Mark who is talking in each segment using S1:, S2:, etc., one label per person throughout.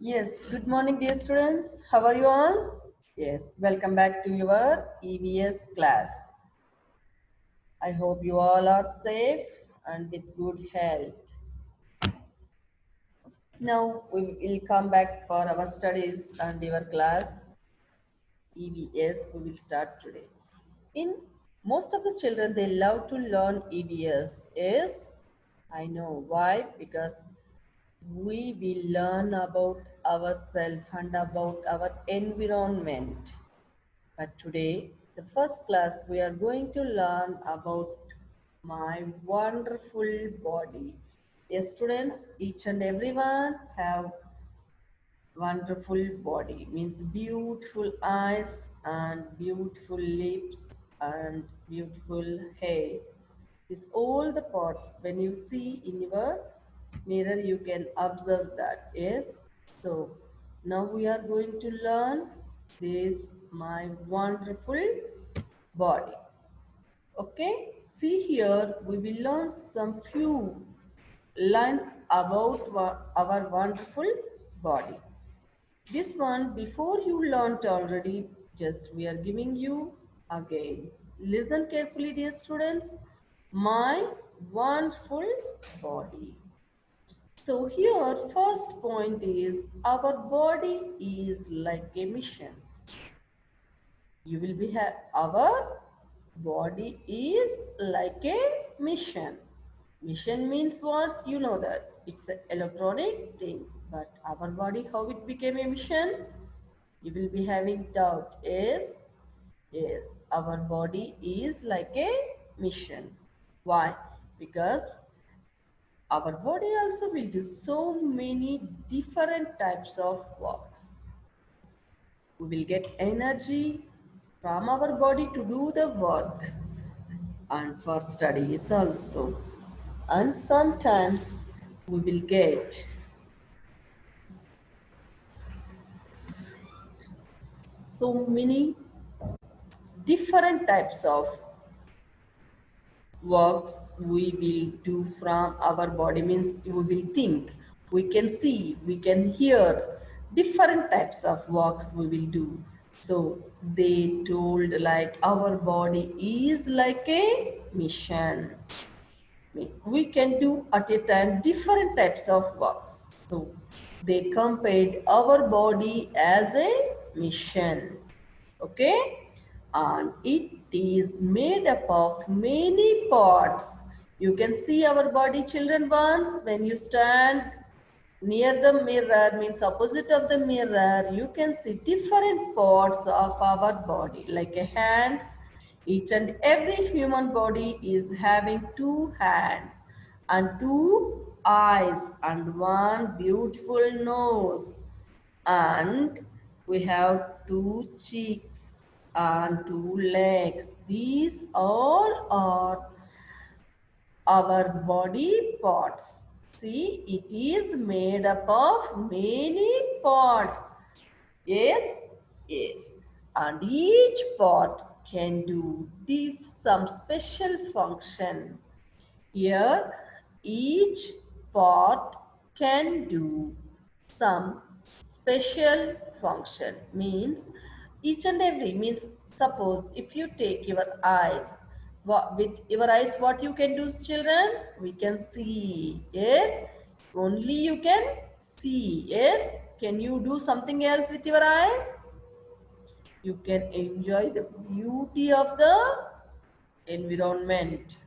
S1: Yes, good morning, dear students. How are you all? Yes, welcome back to your EVS class. I hope you all are safe and with good health. Now we will come back for our studies and your class EVS. We will start today. In most of the children, they love to learn EVS. Yes, I know why, because we will learn about ourselves and about our environment. But today, the first class, we are going to learn about my wonderful body. Yes, students, each and everyone have wonderful body. Means beautiful eyes and beautiful lips and beautiful hair. These all the parts. When you see in your mirror, you can observe that. Yes. So now we are going to learn this my wonderful body. Okay, see here we will learn some few lines about our wonderful body. This one before you learnt already, just we are giving you again. Listen carefully, dear students. My wonderful body. So here first point is our body is like a mission. You will be our body is like a mission. Mission means what? You know that it's electronic things, but our body, how it became a mission? You will be having doubt. Yes, our body is like a mission. Why? Because our body also will do so many different types of works. We will get energy from our body to do the work and for studies also. And sometimes we will get so many different types of works we will do from our body. Means we will think, we can see, we can hear, different types of works we will do. So they told like our body is like a mission. We can do at a time different types of works. So they compared our body as a mission. Okay, and it is made up of many parts. You can see our body, children, once when you stand near the mirror, means opposite of the mirror, you can see different parts of our body like a hands. Each and every human body is having two hands and two eyes and one beautiful nose, and we have two cheeks and two legs. These all are our body parts. See, it is made up of many parts. Yes, yes. And each part can do some special function. Here, each part can do some special function. Means each and every, means suppose if you take your eyes, with your eyes what you can do, children? We can see. Yes, only you can see. Yes, can you do something else with your eyes? You can enjoy the beauty of the environment.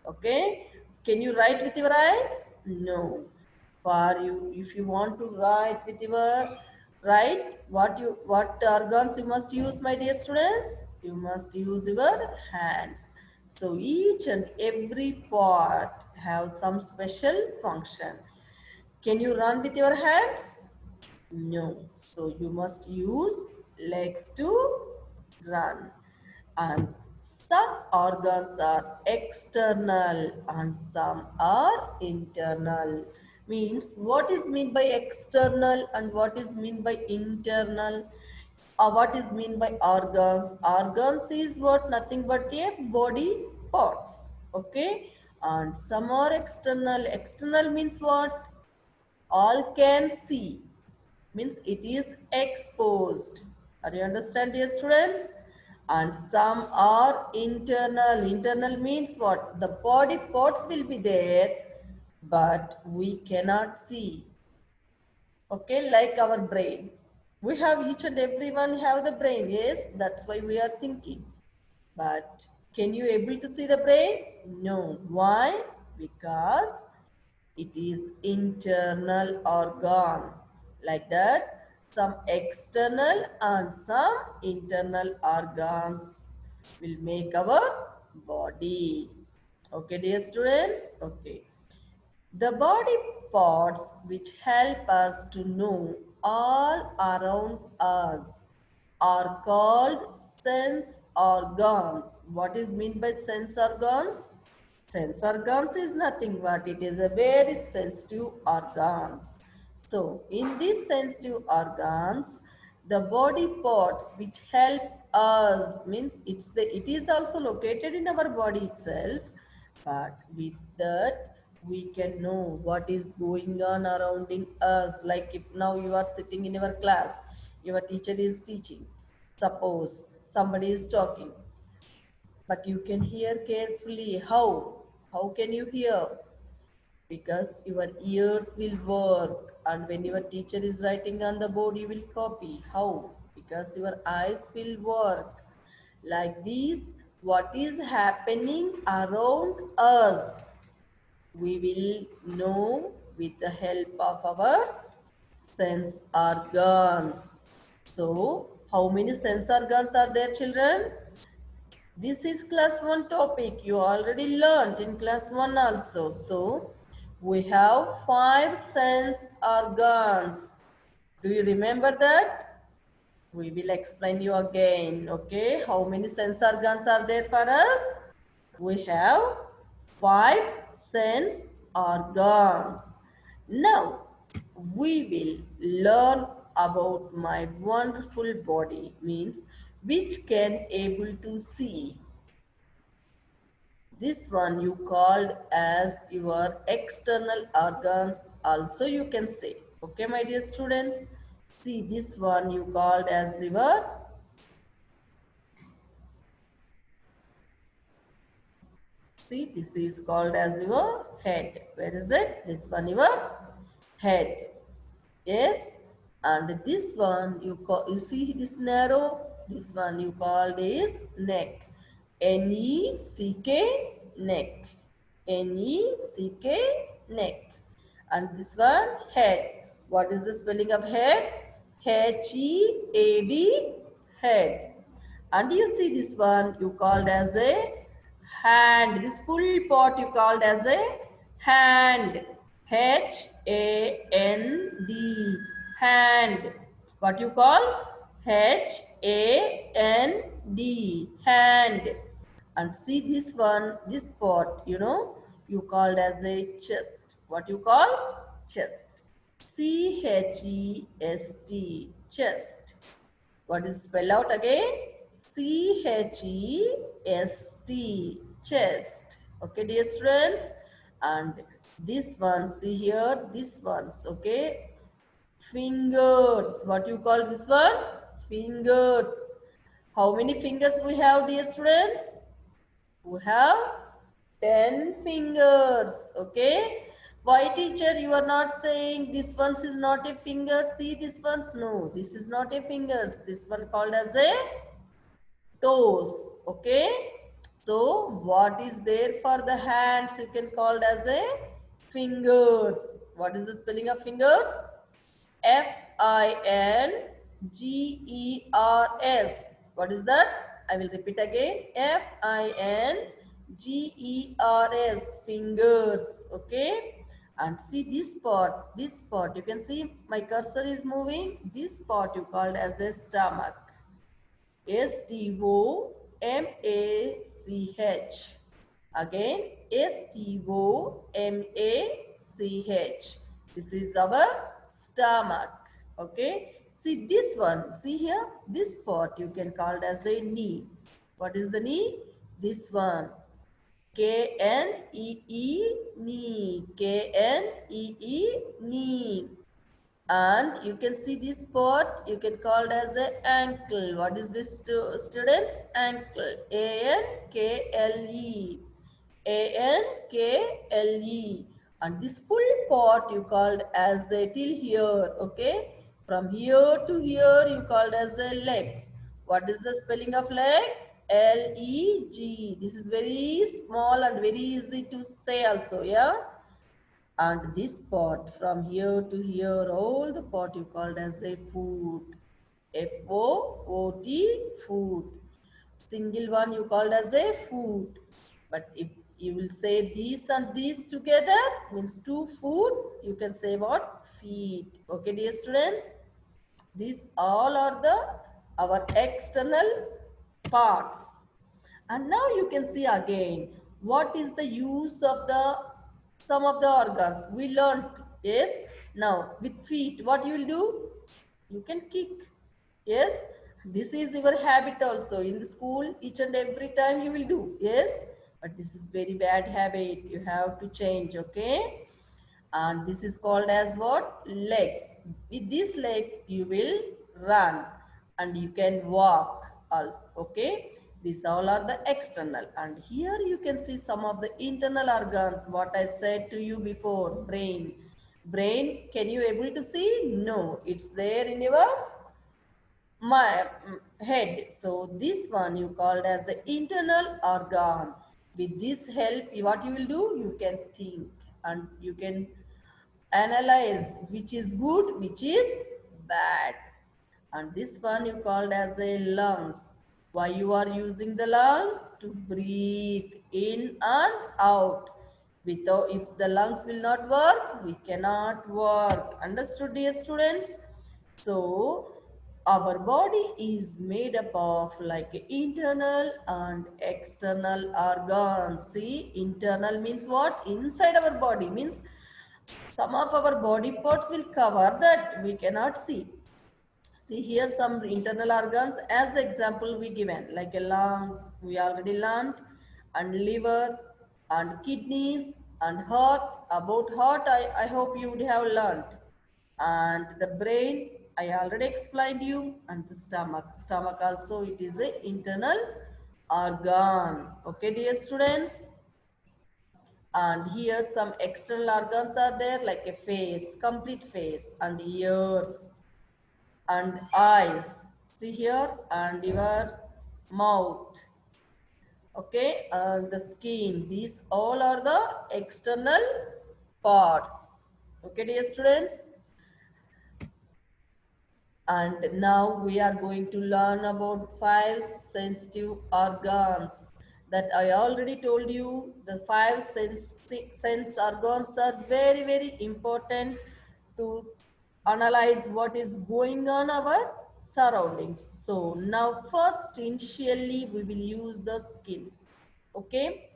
S1: Okay, can you write with your eyes? No. For you, if you want to write with your what organs you must use, my dear students? You must use your hands. So each and every part have some special function. Can you run with your hands? No. So you must use legs to run. And some organs are external and some are internal. Means what is mean by external and what is mean by internal? What is mean by organs? Organs is what? Nothing but a body parts. Okay. And some are external. External means what? all can see means it is exposed. Are you understand, dear students? And some are internal. Internal means what? The body parts will be there, but we cannot see. Okay, like our brain. We have each and everyone have the brain. Yes, that's why we are thinking. But can you able to see the brain? No. Why? Because it is internal organ. Like that, some external and some internal organs will make our body. Okay, dear students? Okay. The body parts which help us to know all around us are called sense organs. What is meant by sense organs? Sense organs is nothing but it is a very sensitive organs. So in these sensitive organs, the body parts which help us means it is also located in our body itself, but with that we can know what is going on around in us. Like if now you are sitting in your class, your teacher is teaching, suppose somebody is talking, but you can hear carefully. How can you hear? Because your ears will work, and when your teacher is writing on the board you will copy. How? Because your eyes will work. Like this, what is happening around us we will know with the help of our sense organs. So how many sense organs are there, children? This is class 1 topic. You already learned in class 1 also. So we have 5 sense organs. Do you remember that? We will explain you again. Okay, how many sense organs are there for us? We have 5 sense organs. Now we will learn about my wonderful body, means which can able to see. This one you called as your external organs also you can say. Okay, my dear students. See, this one you called as your see, this is called as your head. Where is it? This one your head. Yes. And this one you call, you see this narrow, this one you called is neck. N-E-C-K, neck. N-E-C-K, neck. And this one head. What is the spelling of head? H-E-A-D, head. And you see this one you called as a hand. This full pot you called as a hand. H-A-N-D, hand. What you call? H-A-N-D, hand. And see this one, this pot, you called as a chest. What you call? Chest. C-H-E-S-T, chest. What is spell out again? C-H-E-S-T, chest. Okay, dear students? And this one, see here, this one's, okay? Fingers. What you call this one? Fingers. How many fingers we have, dear students? We have 10 fingers. Okay. Why, teacher, you are not saying this one is not a finger? See this one's? No, this is not a fingers. This one called as a toes. Okay. So what is there for the hands? You can call it as a fingers. What is the spelling of fingers? F-I-N-G-E-R-S. What is that? I will repeat again. F-I-N-G-E-R-S. Fingers. Okay. And see this part. This part. You can see my cursor is moving. This part you called as a stomach. S-T-O-M-A-C-H. Again, S-T-O-M-A-C-H. This is our stomach. Okay. See this one. See here. This part you can call it as a knee. What is the knee? This one. K-N-E-E, knee. K-N-E-E, knee. And you can see this part, you can call it as a ankle. What is this, students? Ankle. A-N-K-L-E. A-N-K-L-E. And this full part you called as a till here, okay? From here to here you called as a leg. What is the spelling of leg? L-E-G. This is very small and very easy to say also, yeah? And this part from here to here, all the part you called as a foot. F-O-O-T, foot. Single one you called as a foot. But if you will say these and these together, means two foot, you can say what? Feet. Okay, dear students? These all are the our external parts. And now you can see again what is the use of the some of the organs. We learned, yes. Now with feet, what you will do? You can kick. Yes. This is your habit also. In the school, each and every time you will do. Yes. But this is very bad habit. You have to change. Okay. And this is called as what? Legs. With these legs you will run and you can walk also. Okay. These all are the external, and here you can see some of the internal organs. What I said to you before, brain, can you able to see? No, it's there in your my head. So this one you called as the internal organ. With this help, what you will do? You can think and you can analyze which is good, which is bad. And this one you called as a lungs. Why you are using the lungs? To breathe in and out. Without, if the lungs will not work, we cannot work. Understood, dear students? So our body is made up of like internal and external organs. See, internal means what? Inside our body means some of our body parts will cover that we cannot see. See here some internal organs as example we given like a lungs, we already learned, and liver and kidneys and heart. About heart I hope you would have learned. And the brain I already explained you, and the stomach also, it is a internal organ. Okay, dear students? And here some external organs are there like a face, complete face, and ears and eyes. See here, and your mouth. Okay, and the skin. These all are the external parts. Okay, dear students? And now we are going to learn about 5 sensitive organs that I already told you. The 5 sense organs are very, very important to analyze what is going on our surroundings. So now first initially we will use the skin. Okay,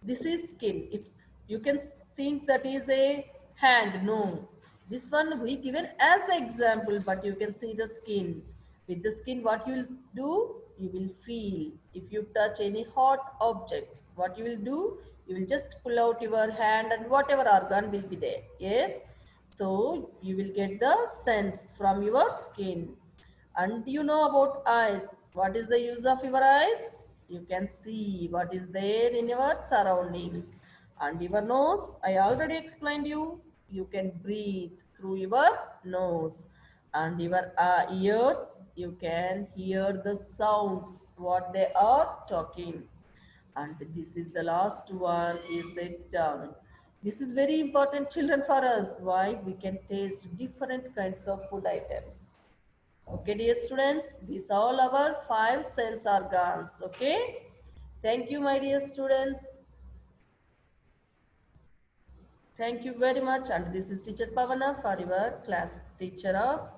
S1: this is skin. It's, you can think that is a hand. No, this one we given as example, but you can see the skin. With the skin, what you will do? You will feel. If you touch any hot objects, what you will do? You will just pull out your hand and whatever organ will be there. Yes. So you will get the sense from your skin. And you know about eyes. What is the use of your eyes? You can see what is there in your surroundings. And your nose, I already explained you. You can breathe through your nose. And your ears, you can hear the sounds, what they are talking. And this is the last one, is the tongue. This is very important, children, for us. Why? We can taste different kinds of food items. Okay, dear students, these are all our 5 sense organs. Okay, thank you, my dear students. Thank you very much. And this is teacher Pavana for your class teacher of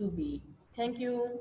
S1: 2B. Thank you.